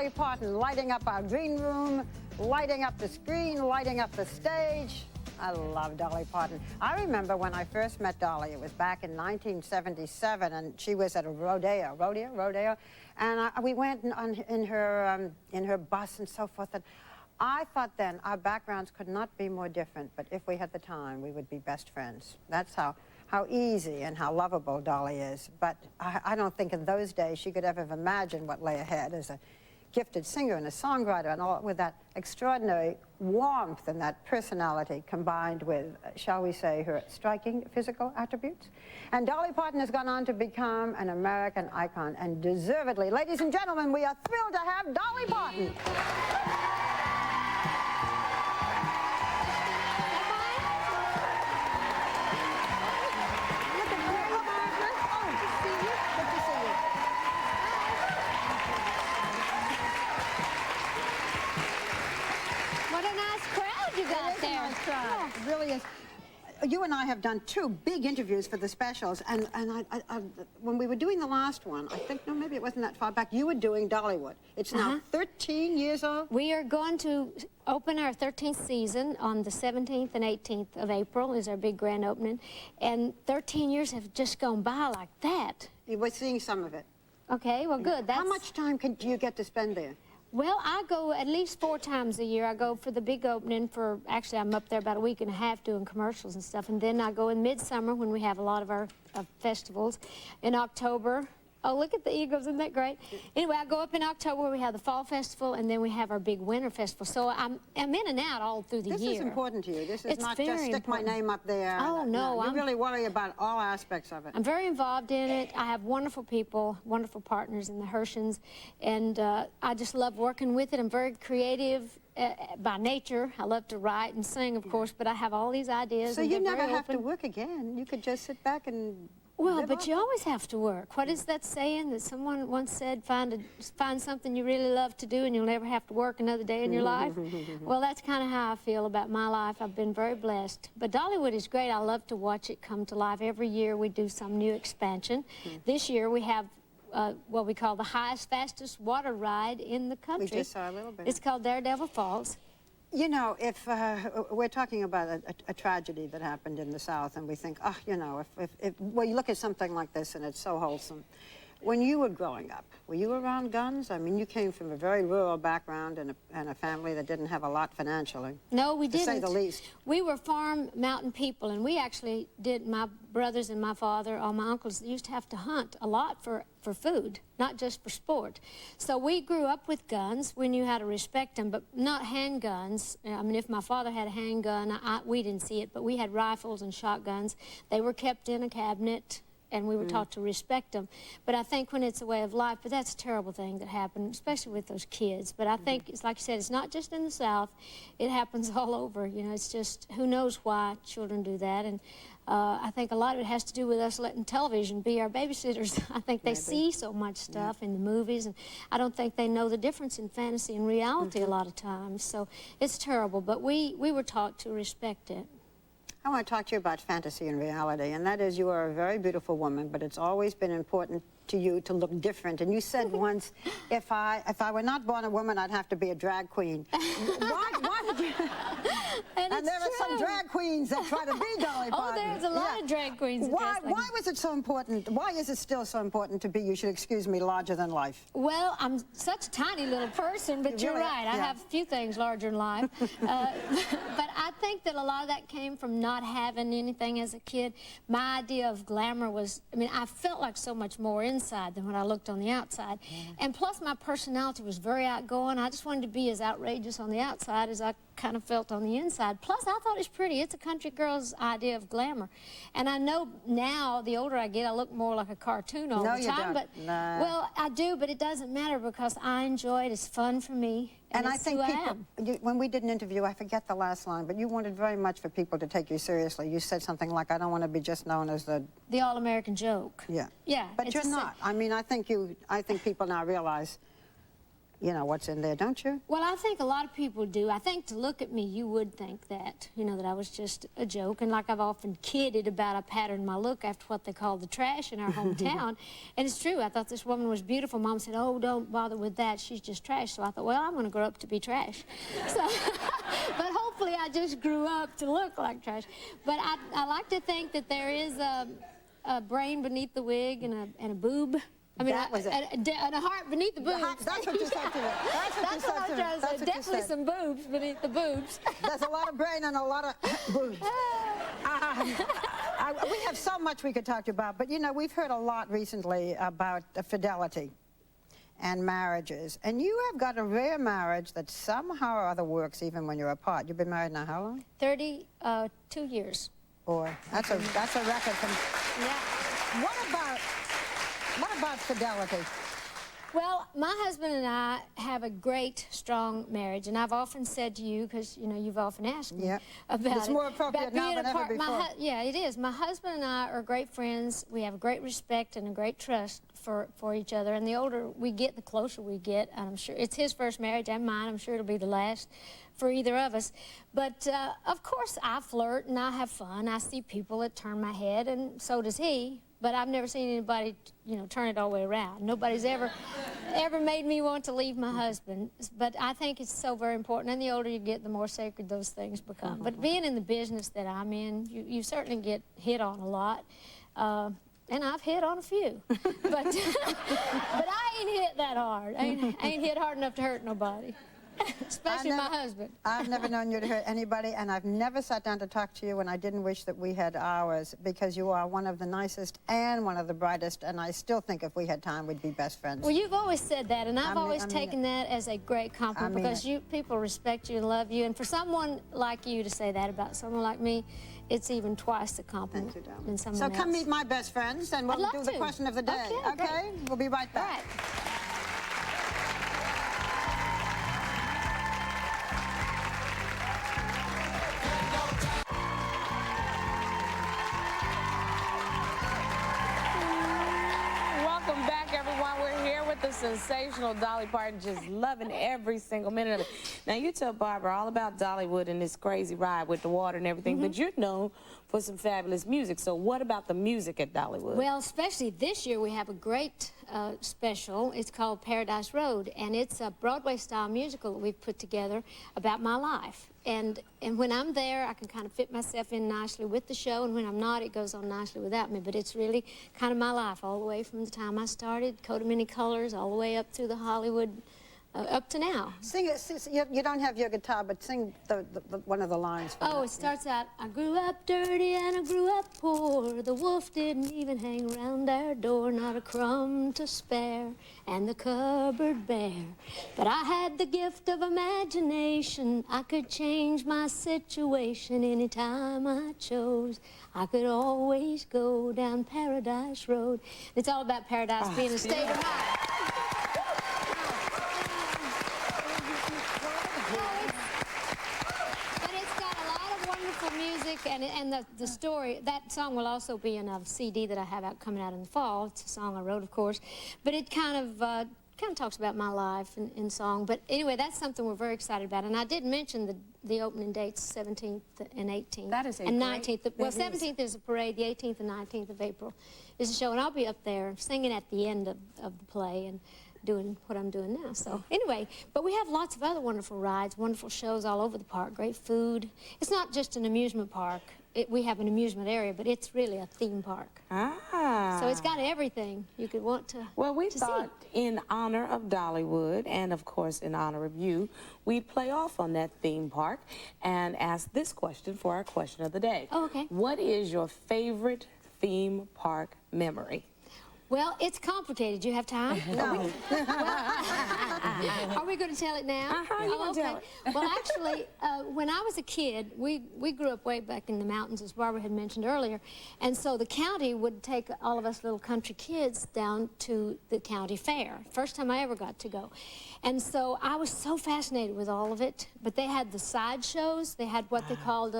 Dolly Parton lighting up our green room, lighting up the screen, lighting up the stage. I love Dolly Parton. I remember when I first met Dolly, it was back in 1977, and she was at a rodeo, and we went in her bus and so forth, and I thought then our backgrounds could not be more different, but if we had the time, we would be best friends. That's how easy and how lovable Dolly is. But I don't think in those days she could ever have imagined what lay ahead as a gifted singer and a songwriter, and all with that extraordinary warmth and that personality combined with, shall we say, her striking physical attributes. And Dolly Parton has gone on to become an American icon, and deservedly. Ladies and gentlemen, we are thrilled to have Dolly Parton. It really is. You and I have done 2 big interviews for the specials, and when we were doing the last one, I think, no, maybe it wasn't that far back, you were doing Dollywood. It's now 13 years old. We are going to open our 13th season on the 17th and 18th of April is our big grand opening, and 13 years have just gone by like that. You were seeing some of it. Okay, well, good. How much time do you get to spend there? Well, I go at least 4 times a year. I go for the big opening for, actually, I'm up there about a week and a half doing commercials and stuff. And then I go in midsummer when we have a lot of our festivals. In October, oh, look at the eagles, isn't that great? Anyway, I go up in October where we have the fall festival, and then we have our big winter festival. So I'm in and out all through the year. This is important to you. This is it's not just stick my name up there. Oh, no. You really worry about all aspects of it. I'm very involved in it. I have wonderful people, wonderful partners in the Hershens, and I just love working with it. I'm very creative by nature. I love to write and sing, of course, but I have all these ideas. So you never have to work again. You could just sit back and... Well, but you always have to work. What is that saying that someone once said, find something you really love to do and you'll never have to work another day in your life? Well, that's kind of how I feel about my life. I've been very blessed. But Dollywood is great. I love to watch it come to life. Every year we do some new expansion. This year we have what we call the highest, fastest water ride in the country. We just saw a little bit. It's called Daredevil Falls. You know, if we're talking about a tragedy that happened in the South, and we think, oh, you know, well, you look at something like this and it's so wholesome. When you were growing up, were you around guns? I mean, you came from a very rural background and a family that didn't have a lot financially. No, we didn't. To say the least. We were farm mountain people, and we actually did, my brothers and my father, all my uncles, used to have to hunt a lot for food, not just for sport. So we grew up with guns. We knew how to respect them, but not handguns. I mean, if my father had a handgun, we didn't see it, but we had rifles and shotguns. They were kept in a cabinet, and we were taught to respect them. But I think when it's a way of life, but that's a terrible thing that happened, especially with those kids. But I think, it's like you said, it's not just in the South. It happens all over. You know, it's just, who knows why children do that. And I think a lot of it has to do with us letting television be our babysitters. I think they see so much stuff in the movies, and I don't think they know the difference in fantasy and reality a lot of times. So it's terrible, but we were taught to respect it. I want to talk to you about fantasy and reality, and that is, you are a very beautiful woman, but it's always been important to you to look different. And you said once, if I were not born a woman, I'd have to be a drag queen. Why did you? And there are some drag queens that try to be Dolly Parton. Oh, there's a lot of drag queens. Why was it so important? Why is it still so important to be, you should excuse me, larger than life? Well, I'm such a tiny little person, but you're right. I have a few things larger than life. But I think that a lot of that came from not having anything as a kid. My idea of glamour was, I mean, I felt like so much more inside than when I looked on the outside. And plus, my personality was very outgoing. I just wanted to be as outrageous on the outside as I kind of felt on the inside. Plus, I thought it was pretty. It's a country girl's idea of glamour. And I know now, the older I get, I look more like a cartoon all the time. No, you don't. But, well, I do, but it doesn't matter because I enjoy it. It's fun for me. And I think people, when we did an interview, I forget the last line, but you wanted very much for people to take you seriously. You said something like, I don't want to be just known as the all-American joke. Yeah. Yeah. But you're not. I mean, I think people now realize you know, what's in there, don't you? Well, I think a lot of people do. I think to look at me, you would think that, you know, that I was just a joke. And like I've often kidded about, I patterned my look after what they call the trash in our hometown. And it's true. I thought this woman was beautiful. Mom said, oh, don't bother with that. She's just trash. So I thought, well, I'm going to grow up to be trash. So, but hopefully I just grew up to look like trash. But I like to think that there is a brain beneath the wig and a boob. I mean, that was it. And a heart beneath the boobs. That's what you said to me. That's what I was trying to say. Definitely some boobs beneath the boobs. There's a lot of brain and a lot of boobs. We have so much we could talk about, but you know, we've heard a lot recently about fidelity and marriages. And you have got a rare marriage that somehow or other works even when you're apart. You've been married now how long? 32 years. Boy, that's a record from... Yeah. What about fidelity? Well, my husband and I have a great, strong marriage, and I've often said to you, because, you know, you've often asked me about it's more appropriate now than ever before. Yeah, it is. My husband and I are great friends. We have great respect and a great trust for each other, and the older we get, the closer we get. And I'm sure it's his first marriage and mine. I'm sure it'll be the last for either of us. But, of course, I flirt and I have fun. I see people that turn my head, and so does he. But I've never seen anybody, you know, turn it all the way around. Nobody's ever made me want to leave my husband. But I think it's so very important. And the older you get, the more sacred those things become. But being in the business that I'm in, you certainly get hit on a lot. And I've hit on a few. But, but I ain't hit that hard. I ain't hit hard enough to hurt nobody. Especially my husband. I've never known you to hurt anybody, and I've never sat down to talk to you when I didn't wish that we had hours, because you are one of the nicest and one of the brightest, and I still think if we had time, we'd be best friends. Well, you've always said that, and I've always taken that as a great compliment, because people respect you and love you, and for someone like you to say that about someone like me, it's even twice the compliment than someone else. So come meet my best friends, and we'll do the question of the day. Okay? We'll be right back. All right. The sensational Dolly Parton, just loving every single minute of it. Now, you tell Barbara all about Dollywood and this crazy ride with the water and everything, but you're known for some fabulous music. So what about the music at Dollywood? Well, especially this year, we have a great special. It's called Paradise Road, and it's a Broadway-style musical that we've put together about my life. And when I'm there, I can kind of fit myself in nicely with the show, and when I'm not, it goes on nicely without me. But it's really kind of my life all the way from the time I started, Coat of Many Colors, all the way up through the Hollywood, up to now. Sing it. You don't have your guitar, but sing one of the lines. Oh, it starts out, I grew up dirty and I grew up poor. The wolf didn't even hang around our door, not a crumb to spare, and the cupboard bare. But I had the gift of imagination. I could change my situation anytime I chose. I could always go down Paradise Road. It's all about paradise being a state of mind. And the story, that song will also be in a CD that I have coming out in the fall. It's a song I wrote, of course, but it kind of talks about my life in song. But anyway, that's something we're very excited about. And I did mention the opening dates, 17th and 18th. That is a and great 19th. Well, 17th is a parade. The 18th and 19th of April is a show, and I'll be up there singing at the end of the play and doing what I'm doing now. So anyway, but we have lots of other wonderful rides, wonderful shows all over the park, great food. It's not just an amusement park. We have an amusement area, but it's really a theme park. Ah. So it's got everything you could want to Well, we thought in honor of Dollywood and, of course, in honor of you, we'd play off on that theme park and ask this question for our question of the day. Oh, okay. What is your favorite theme park memory? Well, it's complicated. You have time? No. Are we going to tell it now? You're going to tell it. Well, actually, when I was a kid, we grew up way back in the mountains, as Barbara had mentioned earlier, and so the county would take all of us little country kids down to the county fair. First time I ever got to go. And so I was so fascinated with all of it, but they had the side shows. They had what they called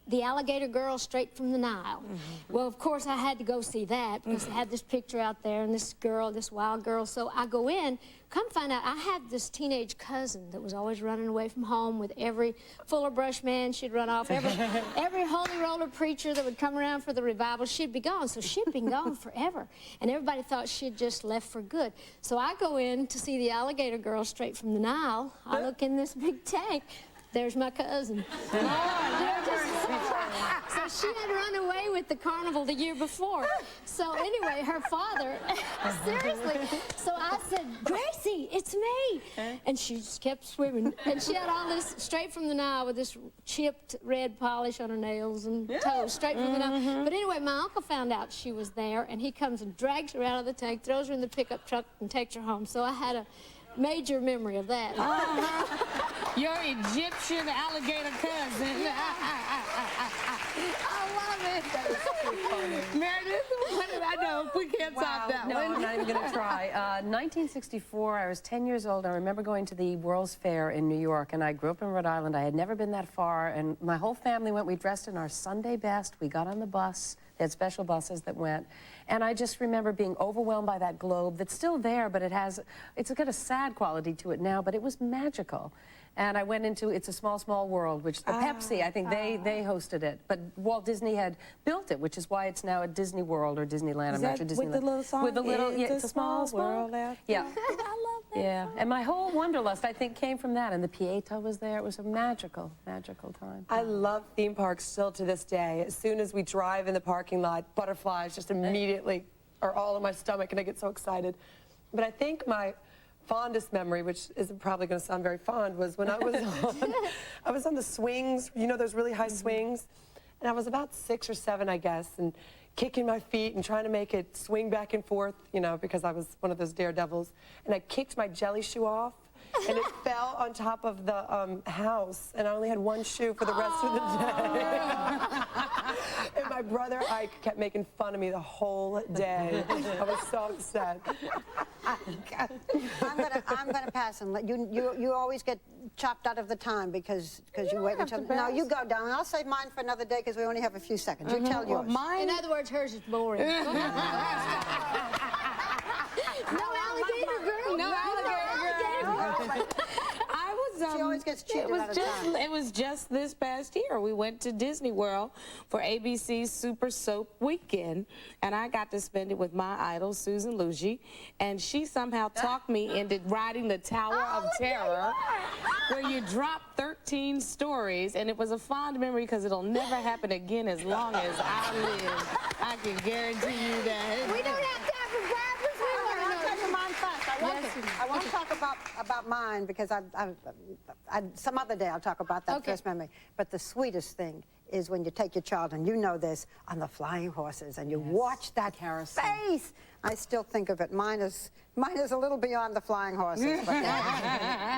The Alligator Girl Straight from the Nile. Well, of course, I had to go see that because they had this picture out there and this girl, this wild girl. So I go in, come find out, I had this teenage cousin that was always running away from home with every Fuller Brush man she'd run off. Every Holy Roller preacher that would come around for the revival, she'd be gone. So she'd been gone forever. And everybody thought she'd just left for good. So I go in to see the Alligator Girl Straight from the Nile. I look in this big tank. There's my cousin. So she had run away with the carnival the year before. So anyway, her father, seriously. So I said, Gracie, it's me. And she just kept swimming. And she had all this straight from the Nile with this chipped red polish on her nails and toes, straight from the Nile. But anyway, my uncle found out she was there, and he comes and drags her out of the tank, throws her in the pickup truck, and takes her home. So I had a major memory of that. Your Egyptian alligator cousin. I love it. That is so funny. Meredith, what did I know? We can't top that No, one. I'm not even going to try. 1964, I was 10 years old. I remember going to the World's Fair in New York, and I grew up in Rhode Island. I had never been that far, and my whole family went. We dressed in our Sunday best. We got on the bus. They had special buses that went. And I just remember being overwhelmed by that globe that's still there, but it's got a sad quality to it now, but it was magical. And I went into It's a Small, Small World, which the Pepsi, I think they hosted it. But Walt Disney had built it, which is why it's now at Disney World or Disneyland. I'm not sure, Disneyland. With the little song? With the little, yeah, it's a small world. Yeah. I love that. Yeah, and my whole wanderlust, I think, came from that. And the Pieta was there. It was a magical, magical time. I love theme parks still to this day. As soon as we drive in the parking lot, butterflies just immediately are all in my stomach, and I get so excited. But I think my fondest memory, which isn't probably going to sound very fond, was when I was on the swings, you know, those really high swings, and I was about 6 or 7, I guess, and kicking my feet and trying to make it swing back and forth, you know, because I was one of those daredevils, and I kicked my jelly shoe off, and it fell on top of the house, and I only had one shoe for the rest of the day. And my brother Ike kept making fun of me the whole day. I was so upset. I'm gonna pass and let you always get chopped out of the time because you wait until. No, you go down. I'll save mine for another day because we only have a few seconds. You tell yours. In other words, hers is boring. No alligator girl. No alligator girl. She always gets cheated out of time. It was just this past year. We went to Disney World for ABC's Super Soap Weekend, and I got to spend it with my idol, Susan Luigi, and she somehow talked me into riding the Tower of Terror, where you drop 13 stories, and it was a fond memory because it'll never happen again as long as I live. I can guarantee you that. We don't have time for rappers. I'll tell you mine first. I won't talk about mine because some other day I'll talk about that first memory. But the sweetest thing is when you take your child, and you know this, on the flying horses, and you watch that face. I still think of it. Mine is a little beyond the flying horses, but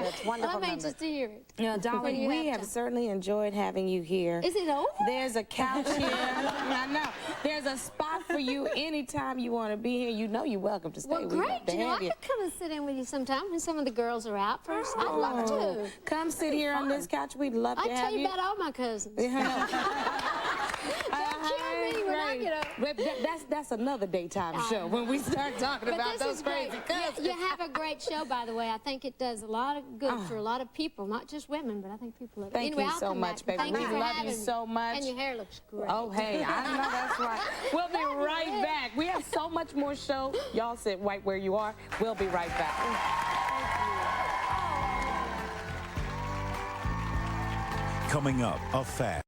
it's wonderful. I'm anxious to hear it. You know, Dolly, we have certainly enjoyed having you here. Is it over? There's a couch here. I know. There's a spot for you anytime you want to be here. You know you're welcome to stay. Well, great. You know, I could come and sit in with you sometime when some of the girls are out first. I'd love to. Come sit here on this couch. We'd love to have you. I'd tell you about all my cousins. Don't kill me when I get up. But that's another daytime show when we start talking about those crazy cousins. You have a great show, by the way. I think it does a lot of good for a lot of people, not just women, but I think people love it. Thank you so much, baby. Thank We you for love you having so me. much. And your hair looks great. Oh, hey, I know that's right. We'll be right back. We have so much more show. Y'all sit right where you are. We'll be right back. Coming up, a fact.